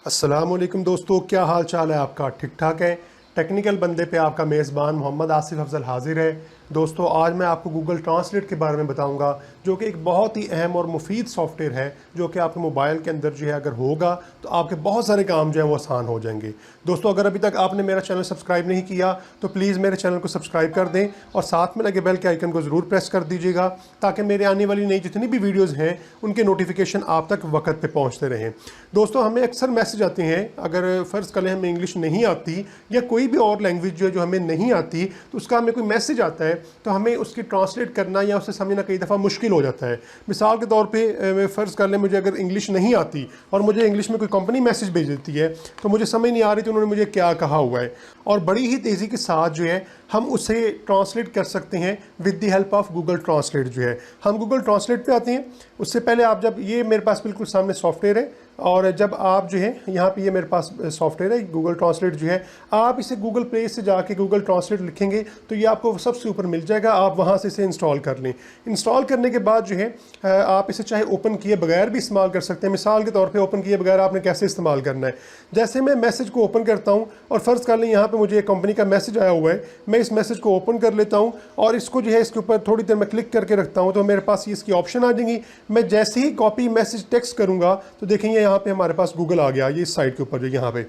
अस्सलामुअलैकुम दोस्तों, क्या हाल चाल है आपका? ठीक ठाक है। टेक्निकल बंदे पे आपका मेज़बान मोहम्मद आसिफ अफजल हाजिर है। दोस्तों, आज मैं आपको गूगल ट्रांसलेट के बारे में बताऊंगा, जो कि एक बहुत ही अहम और मुफीद सॉफ्टवेयर है, जो कि आपके मोबाइल के अंदर जो है अगर होगा तो आपके बहुत सारे काम जो है वो आसान हो जाएंगे। दोस्तों, अगर अभी तक आपने मेरा चैनल सब्सक्राइब नहीं किया तो प्लीज़ मेरे चैनल को सब्सक्राइब कर दें और साथ में लगे बेल के आइकन को ज़रूर प्रेस कर दीजिएगा, ताकि मेरे आने वाली नई जितनी भी वीडियोज़ हैं उनके नोटिफिकेशन आप तक वक्त पर पहुँचते रहें। दोस्तों, हमें अक्सर मैसेज आते हैं, अगर फ़र्ज़ करें हमें इंग्लिश नहीं आती या कोई भी और लैंग्वेज जो हमें नहीं आती, तो उसका हमें कोई मैसेज आता है तो हमें उसकी ट्रांसलेट करना या उसे समझना कई दफ़ा मुश्किल हो जाता है। मिसाल के तौर पे फ़र्ज़ कर लें मुझे अगर इंग्लिश नहीं आती और मुझे इंग्लिश में कोई कंपनी मैसेज भेज देती है तो मुझे समझ नहीं आ रही थी उन्होंने मुझे क्या कहा हुआ है, और बड़ी ही तेज़ी के साथ जो है हम उसे ट्रांसलेट कर सकते हैं with the help of Google translate. जो है हम गूगल ट्रांसलेट पे आते हैं, उससे पहले आप जब ये मेरे पास बिल्कुल सामने सॉफ्टवेयर है, और जब आप जो है यहाँ पे ये मेरे पास सॉफ्टवेयर है गूगल ट्रांसलेट, जो है आप इसे गूगल प्ले से जाके गूगल ट्रांसलेट लिखेंगे तो ये आपको सबसे ऊपर मिल जाएगा। आप वहाँ से इसे इंस्टॉल कर लें। इंस्टॉल करने के बाद जो है आप इसे चाहे ओपन किए बगैर भी इस्तेमाल कर सकते हैं। मिसाल के तौर पे ओपन किए बगैर आपने कैसे इस्तेमाल करना है, जैसे मैं मैसेज को ओपन करता हूँ और फ़र्ज़ कर लें यहाँ पर मुझे एक कंपनी का मैसेज आया हुआ है, मैं इस मैसेज को ओपन कर लेता हूँ और इसको जो है इसके ऊपर थोड़ी देर मैं क्लिक करके रखता हूँ तो मेरे पास ये इसकी ऑप्शन आ जाएंगी। मैं जैसे ही कॉपी मैसेज टेक्स्ट करूँगा तो देखेंगे यहाँ पे हमारे पास गूगल आ गया, ये इस साइड के ऊपर जो यहाँ पे।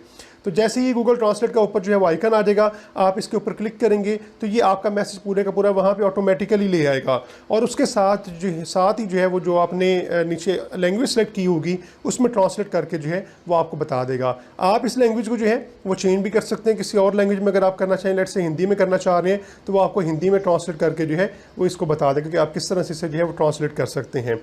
तो जैसे ही गूगल ट्रांसलेट का ऊपर जो है वो आइकन आ जाएगा, आप इसके ऊपर क्लिक करेंगे तो ये आपका मैसेज पूरे का पूरा वहाँ पे ऑटोमेटिकली ले आएगा, और उसके साथ ही जो है वो जो आपने नीचे लैंग्वेज सेलेक्ट की होगी उसमें ट्रांसलेट करके जो है वो आपको बता देगा। आप इस लैंग्वेज को जो है वो चेंज भी कर सकते हैं किसी और लैंग्वेज में। अगर आप करना चाहें, लेट से हिंदी में करना चाह रहे हैं, तो वो आपको हिंदी में ट्रांसलेट करके जो है वो इसको बता देगा कि आप किस तरह से इसे जो है वो ट्रांसलेट कर सकते हैं।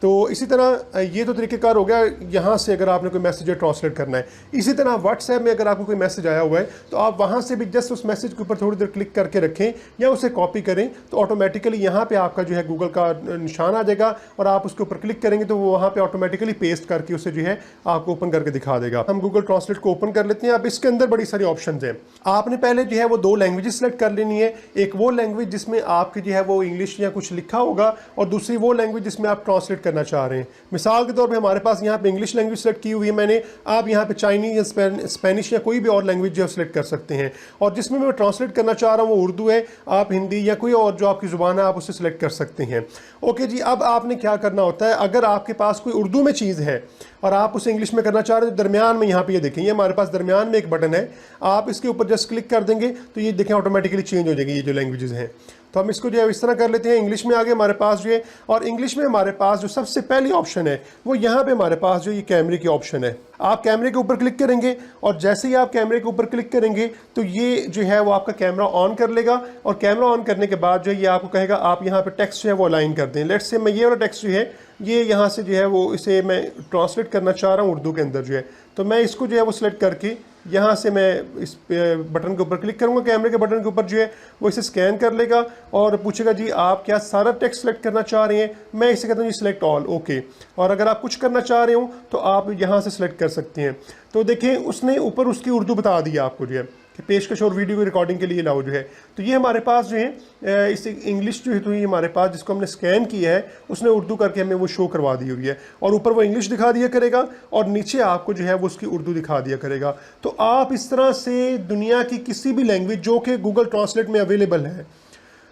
तो इसी तरह ये तो तरीक़ेकार हो गया यहाँ से अगर आपने कोई मैसेज ट्रांसलेट करना है। इसी तरह व्हाट्सएप में अगर आपको कोई मैसेज आया हुआ है तो आप वहाँ से भी जस्ट उस मैसेज के ऊपर थोड़ी देर क्लिक करके रखें या उसे कॉपी करें तो ऑटोमेटिकली यहाँ पे आपका जो है गूगल का निशान आ जाएगा और आप उसके ऊपर क्लिक करेंगे तो वो वहाँ पे ऑटोमेटिकली पेस्ट करके उसे जो है आपको ओपन करके दिखा देगा। हम गूगल ट्रांसलेट को ओपन कर लेते हैं। अब इसके अंदर बड़ी सारी ऑप्शन हैं। आपने पहले जो है वो 2 लैंग्वेजेस सेलेक्ट कर लेनी है। एक वो लैंग्वेज जिसमें आपकी जो है वो इंग्लिश या कुछ लिखा होगा, और दूसरी वो लैंग्वेज जिसमें आप ट्रांसलेट करना चाह रहे हैं। मिसाल के तौर पे हमारे पास यहाँ पे इंग्लिश लैंग्वेज सेलेक्ट की हुई है मैंने। आप यहाँ पे चाइनीज़ या स्पेनिश या कोई भी और लैंग्वेज जो सेलेक्ट कर सकते हैं, और जिसमें मैं ट्रांसलेट करना चाह रहा हूँ वो उर्दू है। आप हिंदी या कोई और जो आपकी ज़ुबान है आप उसे सेलेक्ट कर सकते हैं। ओके जी, अब आपने क्या करना होता है, अगर आपके पास कोई उर्दू में चीज़ है और आप उसे इंग्लिश में करना चाह रहे हैं तो दरमियान में यहाँ पे ये देखें, ये हमारे पास दरमियान में एक बटन है, आप इसके ऊपर जस्ट क्लिक कर देंगे तो ये देखें ऑटोमेटिकली चेंज हो जाएगी ये जो लैंग्वेजेस हैं। तो हम इसको जो है इस तरह कर लेते हैं। इंग्लिश में आगे हमारे पास जो है, और इंग्लिश में हमारे पास जो सबसे पहली ऑप्शन है वो यहाँ पे हमारे पास जो ये कैमरे की ऑप्शन है। आप कैमरे के ऊपर क्लिक करेंगे और जैसे ही आप कैमरे के ऊपर क्लिक करेंगे तो ये जो है वो आपका कैमरा ऑन कर लेगा, और कैमरा ऑन करने के बाद जो है ये आपको कहेगा आप यहाँ पे टेक्स्ट जो है वो अलाइन कर दें। लेट्स से मैं ये वाला टेक्स्ट जो है ये यहाँ से जो है वो इसे मैं ट्रांसलेट करना चाह रहा हूँ उर्दू के अंदर जो है, तो मैं इसको जो है वो सिलेक्ट करके यहाँ से मैं इस बटन के ऊपर क्लिक करूँगा। कैमरे के बटन के ऊपर जो है वो इसे स्कैन कर लेगा और पूछेगा जी आप क्या सारा टेक्स्ट सेलेक्ट करना चाह रहे हैं। मैं इसे कहता हूँ जी सिलेक्ट ऑल, ओके। और अगर आप कुछ करना चाह रहे हो तो आप यहाँ से सिलेक्ट कर सकते हैं। तो देखें उसने ऊपर उसकी उर्दू बता दिया आपको जो है कि पेशकश और वीडियो की रिकॉर्डिंग के लिए लाओ जो है। तो ये हमारे पास जो है इस इंग्लिश जो है तो ये हमारे पास जिसको हमने स्कैन किया है उसने उर्दू करके हमें वो शो करवा दी हुई है, और ऊपर वो इंग्लिश दिखा दिया करेगा और नीचे आपको जो है वो उसकी उर्दू दिखा दिया करेगा। तो आप इस तरह से दुनिया की किसी भी लैंग्वेज जो कि गूगल ट्रांसलेट में अवेलेबल है,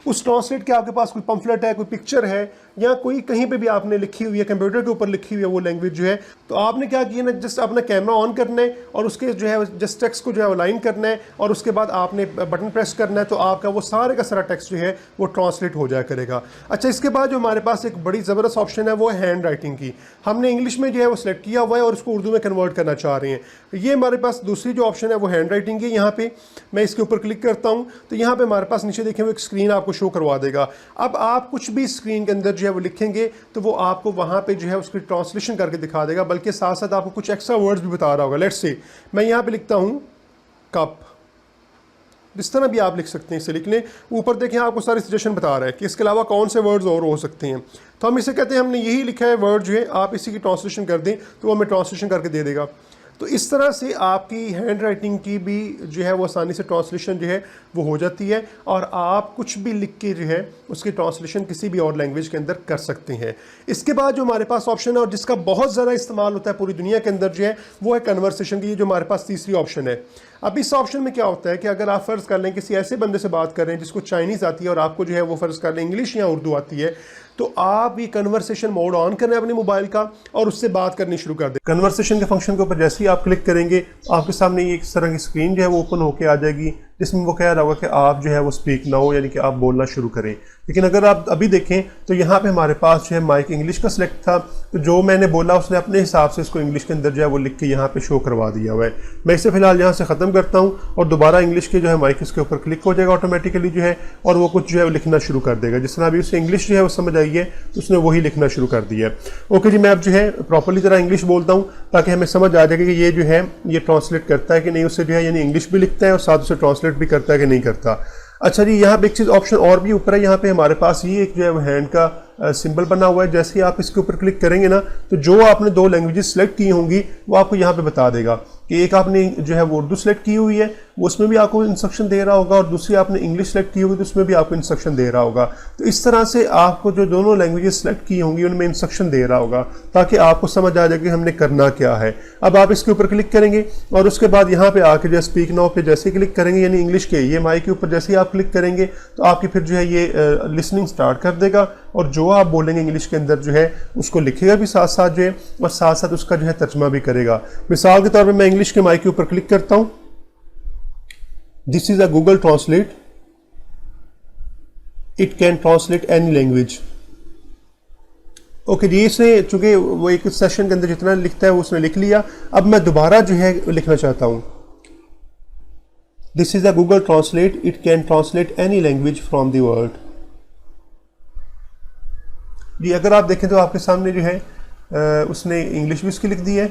उस ट्रांसलेट के आपके पास कोई पम्फलेट है, कोई पिक्चर है, या कोई कहीं पे भी आपने लिखी हुई है, कंप्यूटर के ऊपर लिखी हुई है वो लैंग्वेज जो है, तो आपने क्या किया ना, जस्ट अपना कैमरा ऑन करना है और उसके जो है जस्ट टेक्स्ट को जो है अलाइन करना है, और उसके बाद आपने बटन प्रेस करना है तो आपका वो सारे का सारा टेक्स्ट जो है वो ट्रांसलेट हो जाया करेगा। अच्छा, इसके बाद जो हमारे पास एक बड़ी ज़बरदस्त ऑप्शन है वो है हैंड राइटिंग की। हमने इंग्लिश में जो है वो सिलेक्ट किया हुआ है और उसको उर्दू में कन्वर्ट करना चाह रहे हैं। ये हमारे पास दूसरी जो ऑप्शन है वो हैंड राइटिंग की। यहाँ पे मैं इसके ऊपर क्लिक करता हूँ तो यहाँ पे हमारे पास नीचे देखें वो एक स्क्रीन आपको शो करवा देगा। अब आप कुछ भी स्क्रीन के अंदर जो है वो लिखेंगे तो वो आपको वहाँ पे जो है उसकी ट्रांसलेशन करके दिखा देगा, बल्कि साथ साथ आपको कुछ एक्स्ट्रा वर्ड्स भी बता रहा होगा। लेट्स से मैं यहाँ पे लिखता हूँ कप, इस तरह भी आप लिख सकते हैं, इसे लिख लें। ऊपर देखें आपको सारे सजेशन बता रहा है कि इसके अलावा कौन से वर्ड्स और हो सकते हैं। तो हम इसे कहते हैं हमने यही लिखा है वर्ड जो है, आप इसी की ट्रांसलेशन कर दें तो वो हमें ट्रांसलेशन करके दे देगा। तो इस तरह से आपकी हैंड राइटिंग की भी जो है वो आसानी से ट्रांसलेशन जो है वो हो जाती है, और आप कुछ भी लिख के जो है उसकी ट्रांसलेशन किसी भी और लैंग्वेज के अंदर कर सकते हैं। इसके बाद जो हमारे पास ऑप्शन है और जिसका बहुत ज़्यादा इस्तेमाल होता है पूरी दुनिया के अंदर जो है वो है कन्वर्सेशन की। ये जो हमारे पास तीसरी ऑप्शन है। अब इस ऑप्शन में क्या होता है कि अगर आप फ़र्ज़ कर लें किसी ऐसे बंदे से बात कर रहे हैं जिसको चाइनीज़ आती है और आपको जो है वो फ़र्ज़ कर लें इंग्लिश या उर्दू आती है, तो आप ये कन्वर्सेशन मोड ऑन करें अपने मोबाइल का और उससे बात करनी शुरू कर दें। कन्वर्सेशन के फंक्शन के ऊपर जैसे ही आप क्लिक करेंगे आपके सामने ये इस तरह की स्क्रीन जो है वो ओपन होकर आ जाएगी, जिसमें वो कह रहा होगा कि आप जो है वो स्पीक नाउ, यानी कि आप बोलना शुरू करें। लेकिन अगर आप अभी देखें तो यहाँ पे हमारे पास जो है माइक इंग्लिश का सिलेक्ट था, तो जो मैंने बोला उसने अपने हिसाब से इसको इंग्लिश के अंदर जो है वो लिख के यहाँ पे शो करवा दिया हुआ है। मैं इसे फिलहाल यहाँ से ख़त्म करता हूँ और दोबारा इंग्लिश के जो है माइक इसके ऊपर क्लिक हो जाएगा ऑटोमेटिकली जो है, और वो कुछ जो है वो लिखना शुरू कर देगा। जिस तरह अभी उसे इंग्लिश जो है वो समझ आई है तो उसने वही लिखना शुरू कर दिया है। ओके जी, मैं अब जो है प्रॉपरली ज़रा इंग्लिश बोलता हूँ ताकि हमें समझ आ जाए कि ये जो है ये ट्रांसलेट करता है कि नहीं, उससे जो है यानी इंग्लिश भी लिखता है और साथ उसे ट्रांसलेट भी करता है कि नहीं करता। अच्छा जी, यहाँ पे एक चीज़ ऑप्शन और भी ऊपर है। यहाँ पे हमारे पास ये एक जो है वो हैंड का सिंबल बना हुआ है। जैसे ही आप इसके ऊपर क्लिक करेंगे ना तो जो आपने 2 लैंग्वेजेस सेलेक्ट की होंगी वो आपको यहाँ पे बता देगा कि एक आपने जो है वो उर्दू सेलेक्ट की हुई है, वो उसमें भी आपको इंस्ट्रक्शन दे रहा होगा, और दूसरी आपने इंग्लिश सेलेक्ट की होगी तो उसमें भी आपको इंस्ट्रक्शन दे रहा होगा। तो इस तरह से आपको जो दोनों लैंग्वेजेस सेलेक्ट की होंगी उनमें इंस्ट्रक्शन दे रहा होगा ताकि आपको समझ आ जाए कि हमने करना क्या है। अब आप इसके ऊपर क्लिक करेंगे और उसके बाद यहाँ पे आके जो स्पीक नाउ पे जैसे क्लिक करेंगे, यानी इंग्लिश के ये माइक के ऊपर जैसे ही आप क्लिक करेंगे तो आपकी फिर जो है ये लिसनिंग स्टार्ट कर देगा, और जो आप बोलेंगे इंग्लिश के अंदर जो है उसको लिखेगा भी साथ साथ जो है, और साथ साथ उसका जो है तर्जमा भी करेगा। मिसाल के तौर पर मैं इंग्लिश के माइक के ऊपर क्लिक करता हूं। This is a Google translate, it can translate any language. Okay जी, इसने चूंकि वो एक सेशन के अंदर जितना लिखता है वो उसने लिख लिया। अब मैं दोबारा जो है लिखना चाहता हूं। This is a Google translate, it can translate any language from the world. जी, अगर आप देखें तो आपके सामने जो है उसने इंग्लिश भी उसकी लिख दी है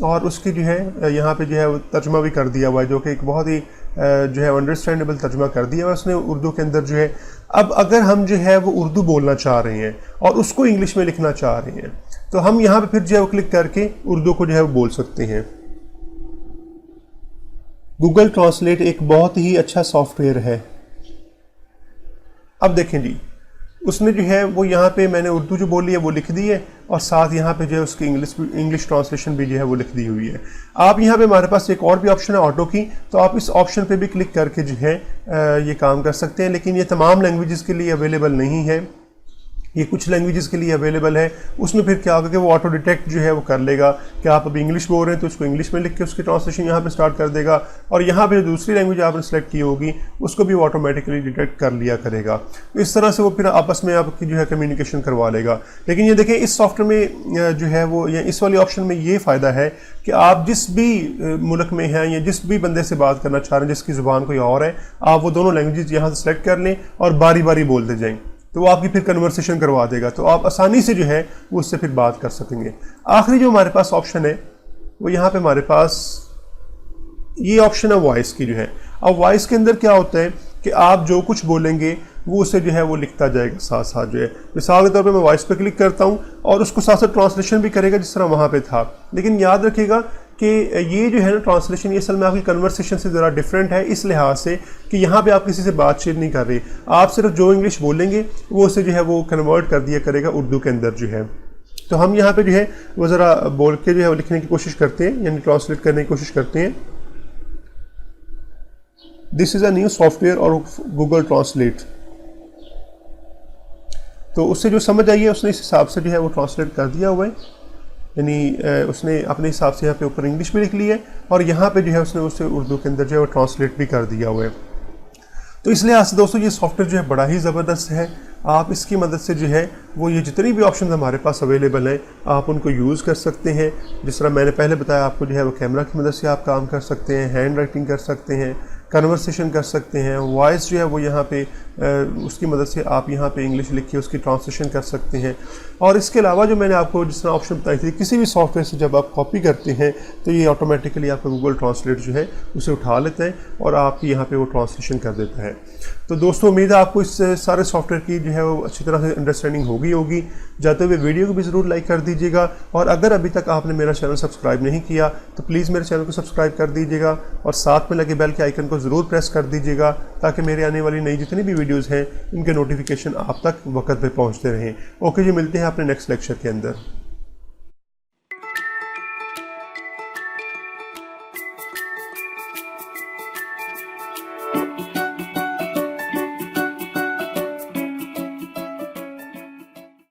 और उसकी जो है यहाँ पे जो है वो तर्जमा भी कर दिया हुआ है, जो कि एक बहुत ही जो है अंडरस्टैंडेबल तर्जमा कर दिया हुआ है उसने उर्दू के अंदर जो है। अब अगर हम जो है वो उर्दू बोलना चाह रहे हैं और उसको इंग्लिश में लिखना चाह रहे हैं तो हम यहाँ पे फिर जो है वो क्लिक करके उर्दू को जो है वो बोल सकते हैं। गूगल ट्रांसलेट एक बहुत ही अच्छा सॉफ्टवेयर है। अब देखें जी, उसने जो है वो यहाँ पे मैंने उर्दू जो बोली है वो लिख दी है, और साथ यहाँ पे जो है उसकी इंग्लिश ट्रांसलेशन भी जो है वो लिख दी हुई है। आप यहाँ पे हमारे पास एक और भी ऑप्शन है ऑटो की, तो आप इस ऑप्शन पे भी क्लिक करके जो है ये काम कर सकते हैं, लेकिन ये तमाम लैंग्वेजेस के लिए अवेलेबल नहीं है, ये कुछ लैंग्वेजेस के लिए अवेलेबल है। उसमें फिर क्या होगा कि वो ऑटो डिटेक्ट जो है वो कर लेगा कि आप अभी इंग्लिश बोल रहे हैं तो उसको इंग्लिश में लिख के उसकी ट्रांसलेशन यहाँ पे स्टार्ट कर देगा, और यहाँ पे दूसरी लैंग्वेज आपने सेलेक्ट की होगी उसको भी वो ऑटोमेटिकली डिटेक्ट कर लिया करेगा। तो इस तरह से वो फिर आपस में आपकी जो है कम्युनिकेशन करवा लेगा। लेकिन ये देखें, इस सॉफ्टवेयर में जो है वो या इस वाली ऑप्शन में ये फ़ायदा है कि आप जिस भी मुल्क में हैं या जिस भी बंदे से बात करना चाह रहे हैं जिसकी ज़ुबान कोई और है, आप वो दोनों लैंग्वेजेस यहाँ से सेलेक्ट कर लें और बारी बारी बोलते जाएँ, तो वो आपकी फिर कन्वर्सेशन करवा देगा, तो आप आसानी से जो है वो उससे फिर बात कर सकेंगे। आखिरी जो हमारे पास ऑप्शन है वो यहाँ पे हमारे पास ये ऑप्शन है वॉइस की जो है। अब वॉइस के अंदर क्या होता है कि आप जो कुछ बोलेंगे वो उसे जो है वो लिखता जाएगा साथ साथ जो है। मिसाल के तौर पे मैं वॉइस पे क्लिक करता हूँ और उसको साथ साथ ट्रांसलेशन भी करेगा जिस तरह वहाँ पे था। लेकिन याद रखिएगा कि ये जो है ना ट्रांसलेशन, ये असल में आपकी कन्वर्सेशन से ज़रा डिफरेंट है इस लिहाज से कि यहाँ पे आप किसी से बातचीत नहीं कर रहे, आप सिर्फ जो इंग्लिश बोलेंगे वो उसे जो है वो कन्वर्ट कर दिया करेगा उर्दू के अंदर जो है। तो हम यहाँ पे जो है वो ज़रा बोल के जो है वो लिखने की कोशिश करते हैं, यानी ट्रांसलेट करने की कोशिश करते हैं। This is a new software और गूगल ट्रांसलेट। तो उससे जो समझ आई है उसने इस हिसाब से जो है वो ट्रांसलेट कर दिया हुआ है, यानी उसने अपने हिसाब से यहाँ पे ऊपर इंग्लिश भी लिख ली है और यहाँ पे जो है उसने उसे उर्दू के अंदर जो है वो ट्रांसलेट भी कर दिया हुआ है। तो इस लिहाज से दोस्तों ये सॉफ्टवेयर जो है बड़ा ही ज़बरदस्त है। आप इसकी मदद से जो है वो ये जितनी भी ऑप्शन हमारे पास अवेलेबल हैं आप उनको यूज़ कर सकते हैं। जिस तरह मैंने पहले बताया आपको जो है वो कैमरा की मदद से आप काम कर सकते हैं, हैंड राइटिंग कर सकते हैं, कन्वर्सेशन कर सकते हैं, वॉइस जो है वो यहाँ पे उसकी मदद से आप यहाँ पे इंग्लिश लिख के उसकी ट्रांसलेशन कर सकते हैं। और इसके अलावा जो मैंने आपको जिस तरह ऑप्शन बताई थी, किसी भी सॉफ्टवेयर से जब आप कॉपी करते हैं तो ये ऑटोमेटिकली आपका गूगल ट्रांसलेट जो है उसे उठा लेता है और आपकी यहाँ पे वो ट्रांसलेशन कर देता है। तो दोस्तों उम्मीद है आपको इस सारे सॉफ्टवेयर की जो है वो अच्छी तरह से अंडरस्टैंडिंग होगी। जाते हुए वीडियो को भी ज़रूर लाइक कर दीजिएगा, और अगर अभी तक आपने मेरा चैनल सब्सक्राइब नहीं किया तो प्लीज़ मेरे चैनल को सब्सक्राइब कर दीजिएगा और साथ में लगे बेल के आइकन को ज़रूर प्रेस कर दीजिएगा, ताकि मेरे आने वाली नई जितनी भी वीडियोज़ हैं उनके नोटिफिकेशन आप तक वक्त पे पहुँचते रहें। ओके जी, मिलते हैं अपने नेक्स्ट लेक्चर के अंदर।